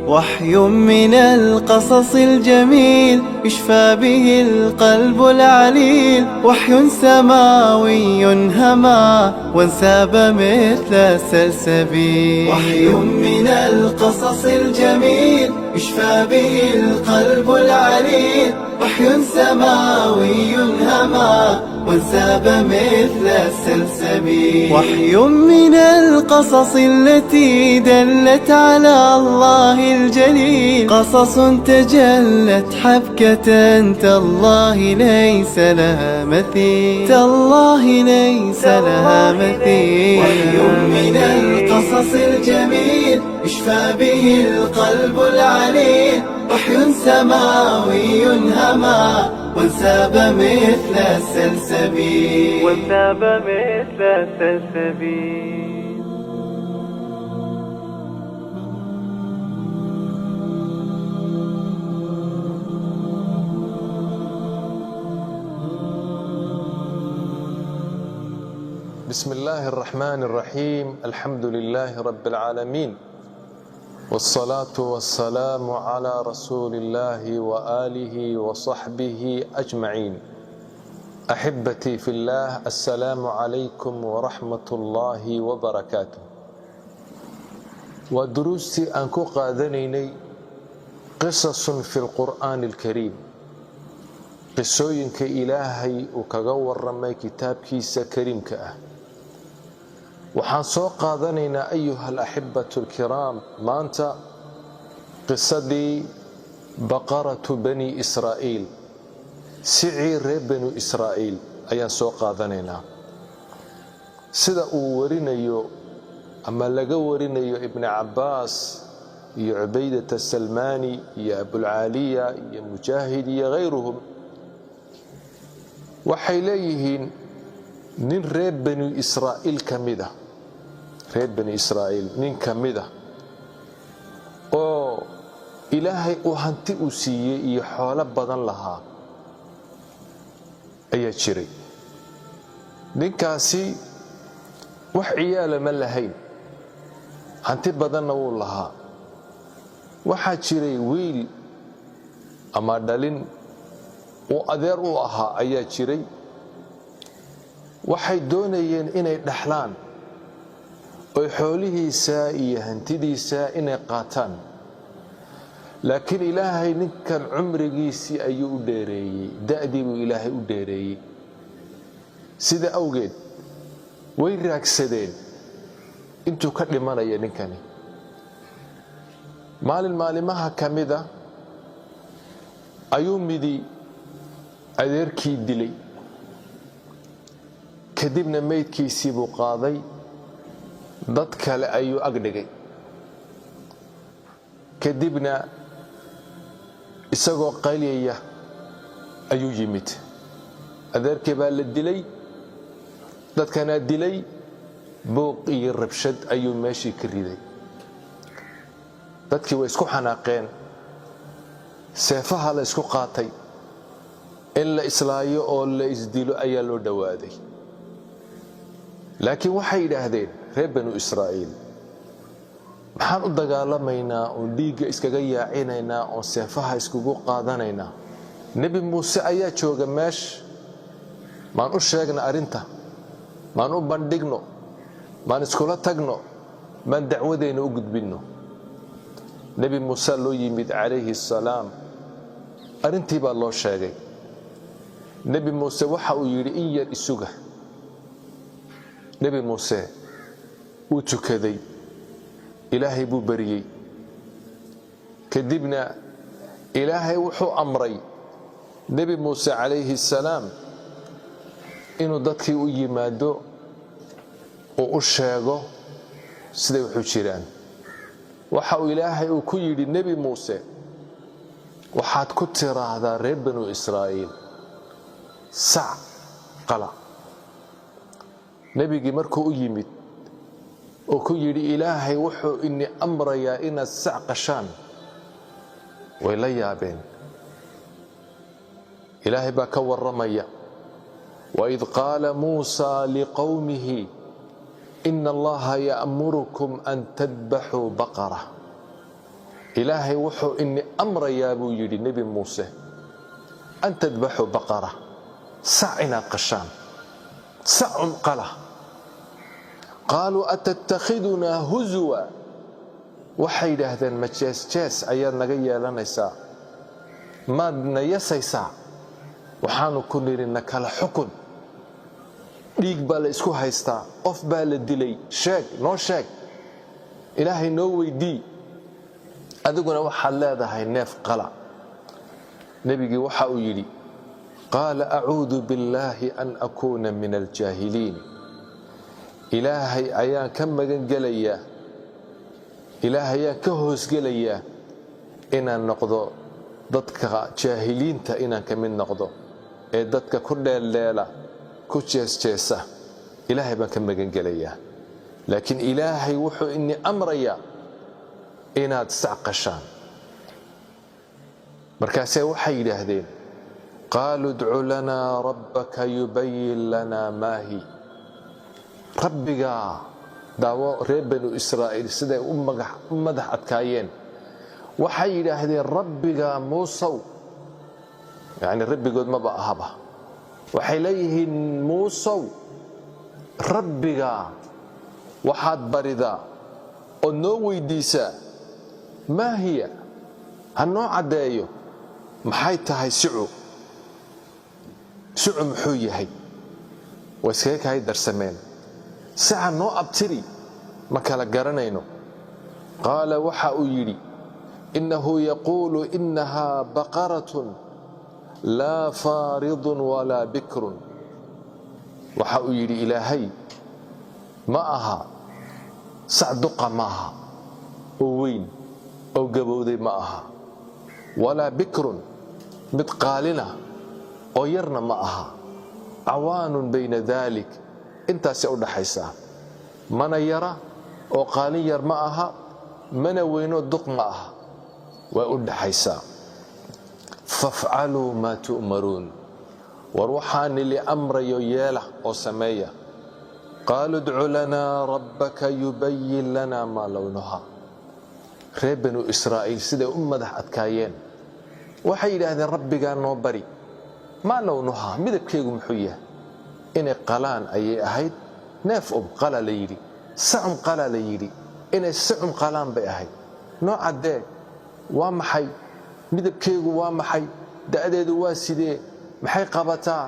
وحي من القصص الجميل يشفى به القلب العليل. وحي سماوي هما وانساب مثل السلسبيل. وحي من القصص الجميل يشفى به القلب العليل. وحي سماوي هما وانساب مثل السلسبيل. وحي من القصص التي دلت على الله الجليل. قصص تجلت حبكة تالله ليس لها مثيل. تالله ليس لها مثيل. وحي من القصص الجميل يشفى به القلب العليل. وحي سماوي هما وانساب مثل السلسبيل. وانساب مثل السلسبيل. بسم الله الرحمن الرحيم. الحمد لله رب العالمين، والصلاة والسلام على رسول الله وآله وصحبه أجمعين. أحبتي في الله، السلام عليكم ورحمة الله وبركاته. ودروستي أنكو قادنيني قصص في القرآن الكريم، قصوينك إلهي وكغور رمي كتاب كيسا كريم كأه. waxaan soo qaadanaynaa ayuha alaxibatu alkiraam maanta qisadii baqaratu bani israa'iil, sicii reer banu israa'iil ayaan soo qaadanaynaa. sida uu warinayo ama laga warinayo ibn cabbaas iyo cubaydata salmaani iyo abulcaaliya iyo mujaahid iyo hayruhum, waxay leeyihiin nin reer banu israa'iil ka mid ah, reer bani israa'iil nin ka mid ah oo ilaahay uu hanti u siiyey iyo xoolo badan lahaa ayaa jiray. ninkaasi wax ciyaala ma lahayn, hanti badanna wuu lahaa. waxaa jiray wiil ama dhalin uu adeer u ahaa ayaa jiray. waxay doonayeen inay dhaxlaan oy xoolihiisa iyo hantidiisa inay qaataan, laakiin ilaahay ninkan cumrigiisii ayuu u dheereeyey, da'dii buu ilaahay u dheereeyey. sida awgeed way raagsadeen intuu ka dhimanaya ninkani. maalin maalimaha ka mida ayuu midi adeerkii dilay, kadibna meydkiisii buu qaaday, dad kale ayuu agdhigay. kadibna isagoo qayliyaya ayuu yimid. adeerkii baa la dilay, dadkana dilay, buuq iyo rabshad ayuu meeshii ka riday. dadkii way isku xanaaqeen, seefaha la isku qaatay, in la islaayo oo la isdilo ayaa loo dhowaaday. laakiin waxay yidhaahdeen reer banu israa'iil, maxaan u dagaalamaynaa oon dhiigga iskaga yaacinaynaa oon seefaha iskugu qaadanaynaa? nebi muuse ayaa jooga meesha, maan u sheegna arrinta, maan u bandhigno, maan iskula tagno, maan dacwadayna u gudbinno. nebi muuse loo yimid calayhi assalaam, arrintii baa loo sheegay. nebi muuse waxa uu yidhi in yar isuga. nebi muuse wuu tukaday, ilaahay buu baryey. kadibna ilaahay wuxuu amray nebi muuse calayhi assalaam inuu dadkii u yimaado oo u sheego siday wuxuu jiraan. waxa uu ilaahay uu ku yidhi nebi muuse, waxaad ku tiraahdaa reer banu israa'iil, sac qala. nebigii markuu u yimid oo ku yidhi ilaahay wuxuu ini amrayaa inaad sac qashaan, way la yaabeen. ilaahay baa ka warramaya وإذ قال موسى لقومه إن الله يأمركم أن تذبحوا بقرة إلهي وحو إني أمر يا أبو يدي نبي موسى أن تذبحوا بقرة سعنا قشان سع قلة قالوا أتتخذنا هزوا وحيد هذا المجاس أيان نجيا لنا يسا ما نيسا يسا وحانو كنير إنك الحكم ليك بالإسكو هايستا أوف بالدلي شاك نو شاك إلهي نوي دي أدقنا وحال هذا هاي ناف قلع نبيجي وحا يري قال أعوذ بالله أن أكون من الجاهلين إلهي أيان كم جليا إلهي أيان كهوس جليا إن النقض ضدك جاهلين تا إن كمن نقض ضدك كل الليلة كجس جسة إلهي ما كم جليا لكن إلهي وحو إني أمريا إناد سعقشان مركاسي وحي لهذين قالوا ادع لنا ربك يبين لنا ما هي ربك دعوة رب بنو إسرائيل سيدي أمدح أتكاين وحي لهذين ربك موسو يعني ربك قد ما بقى هبه وحيليه موسو ربك وحاد بردا ونوي ديسا ما هي هالنوع عدايو محايتها سعو محوية واسكيك هاي درسمين ساعة نو أبتري ما كلا قرنينو قال وحا يري إنه يقول إنها بقرة لا فارض ولا بكر وحا يري إلهي معها سعدق معها وين أو قبودي معها ولا بكر متقالنا أو يرنا معها عوان بين ذلك انت سعود حيسا من يرى أو قالي ير معها من وينو دق معها وأود حيسا فافعلوا ما تؤمرون وروحان لأمر يوياله أو سمية قالوا ادع لنا ربك يبين لنا ما لونها reer banu Israa'iil sida ummadax adkaayeen waxay yiraahdeen rabbiga noo bari ma lawnuha midabkeegu muxuu yahay inay qalaan ayay ahayd neef qala la yiri sacum qala la yiri inay sacum qalaan bay ahayd noo cadee waa maxay midabkeegu waa maxay da'deedu waa sidee maxay qabataa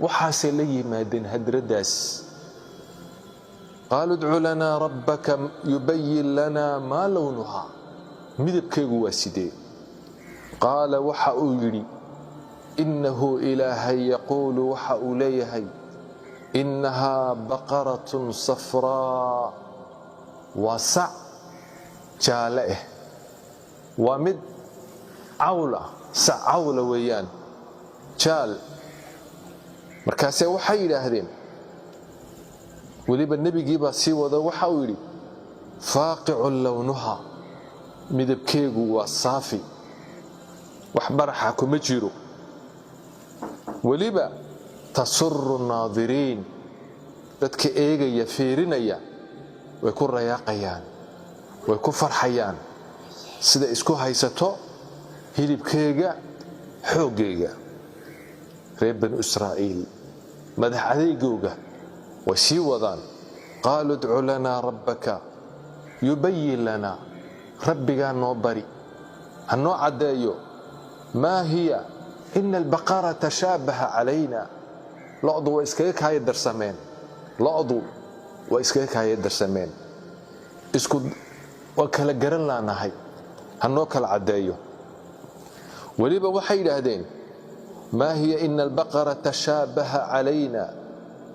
waxaas la yimaadeen hadradaas قالوا ادع لنا ربك يبين لنا ما لونها midabkeegu waa sidee qaala waxa uu yiri innahu ilaahay yaqulu waxa uu leeyahay innaha baqaratun safraa wasa jaale waa mid awla sa'awla weeyaan jaal markaas waxay yiraahdeen waliba nabigii baa sii wada waxa uu yiri faaqi'u lawnuha midabkeegu waa saafi wax baraxa kuma jiro waliba tasurru naadiriin dadka eegaya fiirinaya way ku rayaaqayaan way ku farxayaan sida isku haysato hilibkeega xooggeega reer banu Israa'iil madax adeegooga way sii wadaan qaalu ud'u lana rabbaka yubayyin lana ربنا نوبري النوع عدايو ما هي إن البقرة تشابه علينا لأضو وإسكيك هاي الدرسمين لأضو وإسكيك هاي الدرسمين إسكو وكلا قرن لنا هاي النوع كالعدايو وليبا وحي لهدين ما هي إن البقرة تشابه علينا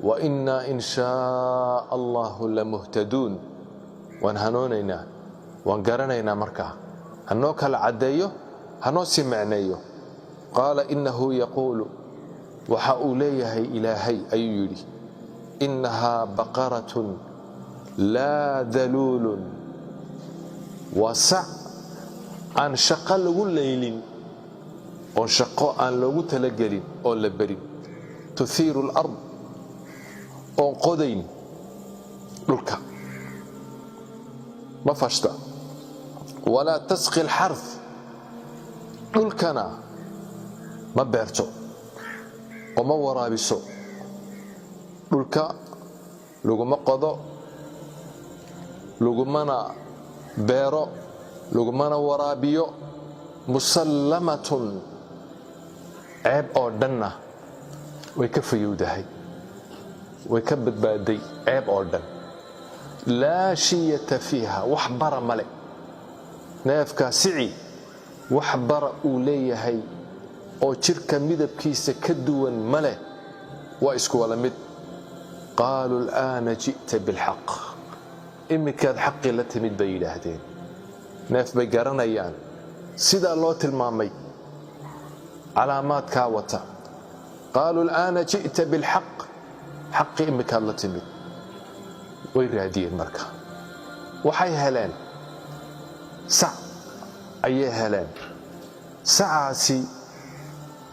وإنا إن شاء الله لمهتدون وانهنونينا وان قرنينا مركا هنو كلا عدايو هنو سمعنايو قال إنه يقول وحاوليه إلهي أيولي إنها بقرة لا ذلول وسع عن شقل الليل وشقاء عن لو تلقلين أو لبرين تثير الأرض أو قدين للك ما فاشتا walaa tasqi alxarth dhulkana ma beerto oo ma waraabiso dhulka laguma qodo lagumana beero lagumana waraabiyo musallamatun ceeb oo dhanna way ka fayowdahay way ka badbaaday ceeb oo dhan laa shiyata fiiha wax bara male neefkaa sici wax bara uu leeyahay oo jirka midabkiisa ka duwan male waa isku wala mid qaaluu al'aana ji'ta bilxaq iminkaad xaqii la timid bay yidhaahdeen neef bay garanayaan sidaa loo tilmaamay calaamaadkaa wata qaaluu al'aana ji'ta bilxaq xaqii iminkaad la timid way raadiyeen marka waxay heleen sac ayay heleen sacaasi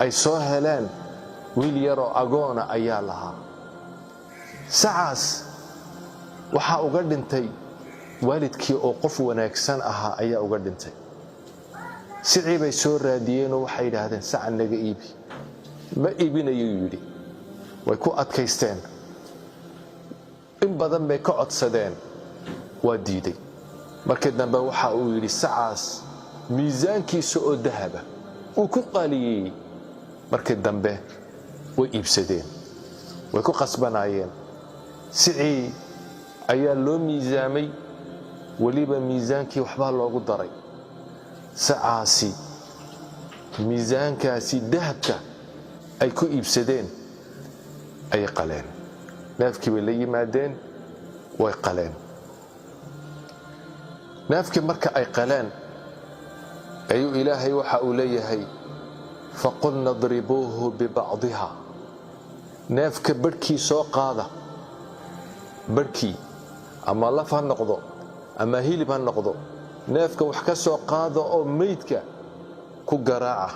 ay soo heleen wiil yaroo agoona ayaa lahaa sacaas waxaa uga dhintay waalidkii oo qof wanaagsan ahaa ayaa uga dhintay sicii bay soo raadiyeenoo waxay yidhaahdeen saca naga iibi ma iibinayuu yidhi way ku adkaysteen in badan bay ka codsadeen waa diiday markii dambe waxa uu yidhi sacaas miisaankiisa oo dahaba uu ku qaaliyeeyey markii dambe way iibsadeen way ku qasbanaayeen sicii ayaa loo miisaamay weliba miisaankii waxbaa loogu daray sacaasi miisaankaasi dahabka ay ku iibsadeen ayay qaleen neefkii bay la yimaadeen way qaleen neefkii marka ay qaleen ayuu ilaahay waxa uu leeyahay faqulna idribuuhu bibacdiha neefka barhkii soo qaada barhkii ama laf ha noqdo ama hilib ha noqdo neefka wax ka soo qaada oo meydka ku garaaca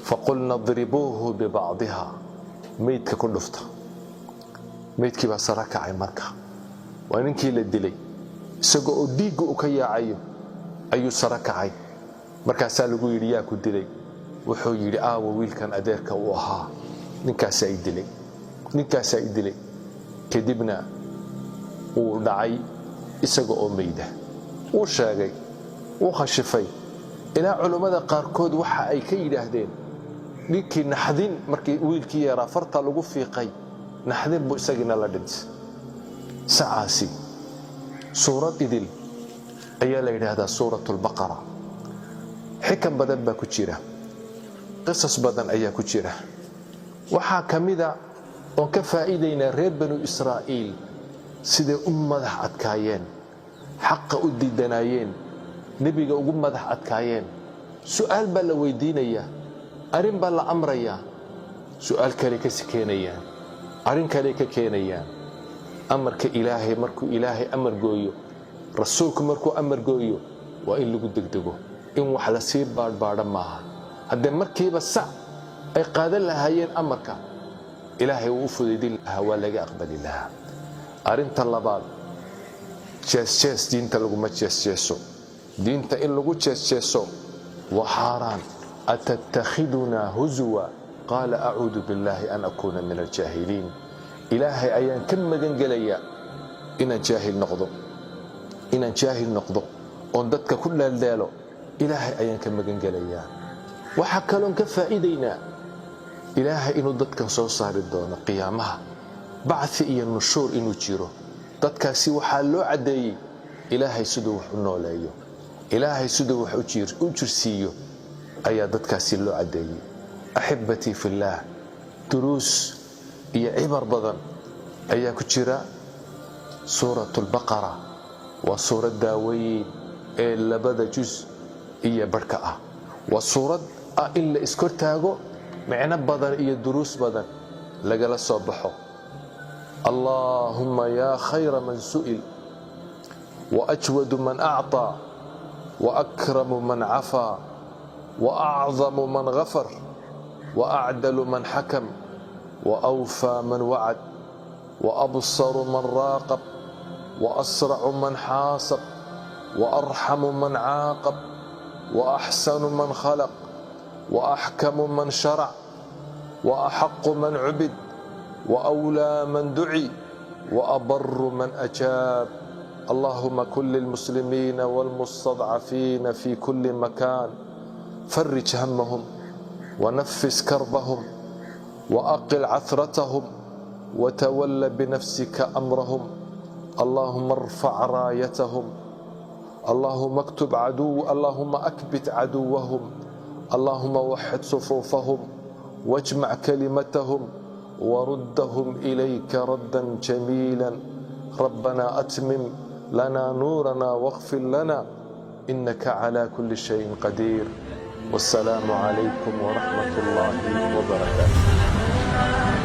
faqulna idribuuhu bibacdiha meydka ku dhufta meydkii baa sara kacay marka waa ninkii la dilay isagoo oo dhiigga u ka yaacayo ayuu sara kacay markaasaa lagu yidhi yaa ku dilay wuxuu yidhi aawa wiilkan adeerka uu ahaa ninkaasaa i dilay kadibna wuu dhacay isaga oo meyda wuu sheegay wuu khashifay ilaa culummada qaarkood waxa ay ka yidhaahdeen ninkii naxdin markii wiilkii yaraa farta lagu fiiqay naxdin buu isagiina la dhintay sacaasi suurad idil ayaa la yidhaahdaa suuratu lbaqara xikan badan baa ku jira qisas badan ayaa ku jira waxaa ka mida oon ka faa'iidaynaa reer banu israa'iil siday u madax adkaayeen xaqa u diidanaayeen nebiga ugu madax adkaayeen su'aal baa la weydiinayaa arrin baa la amrayaa su'aal kale ka keenayaan arrin kale ka keenayaan amarka ilaahay markuu ilaahay amar gooyo rasuulku markuu amar gooyo waa in lagu degdego in wax la sii baadhbaadha maaha haddee markiiba sac ay qaadan lahaayeen amarka ilaahay wuu u fudaydin lahaa waa laga aqbali lahaa arrinta labaad jees diinta laguma jeesjeeso diinta in lagu jeesjeeso waa xaaraan atattakhidunaa huzuwa qaala acuudu billaahi an akuuna min aljaahiliin ilaahay ayaan ka magan gelayaa inaan jaahil noqdo oon dadka ku dheeldheelo ilaahay ayaan ka magan gelayaa waxaa kaloon ka faa'iidaynaa ilaahay inuu dadkan soo saari doono qiyaamaha bacthi iyo nushuur inuu jiro dadkaasi waxaa loo caddeeyey ilaahay siduu wax u nooleeyo ilaahay siduu wax u jirsiiyo ayaa dadkaasi loo caddeeyey axibbatii fillaah duruus iyo cibar badan ayaa ku jira suuratu lbaqara waa suurad daaweyn ee labada juz iyo barhka ah waa suurad ah in la iskortaago micno badan iyo duruus badan lagala soo baxo allaahumma yaa khayra man su'il waajwadu man acطaa waakramu man cafaa waacdamu man gafar waacdalu man xakam waawfaa man wacad waabsaru man raaqab waasracu man xaasab وأرحم من عاقب وأحسن من خلق وأحكم من شرع وأحق من عبد وأولى من دعي وأبر من أجاب. اللهم كن للمسلمين والمستضعفين في كل مكان فرج همهم ونفس كربهم وأقل عثرتهم وتول بنفسك أمرهم. اللهم ارفع رايتهم، اللهم اللهم أكبت عدوهم، اللهم وحد صفوفهم واجمع كلمتهم وردهم إليك ردا جميلا. ربنا أتمم لنا نورنا واغفر لنا إنك على كل شيء قدير. والسلام عليكم ورحمة الله وبركاته.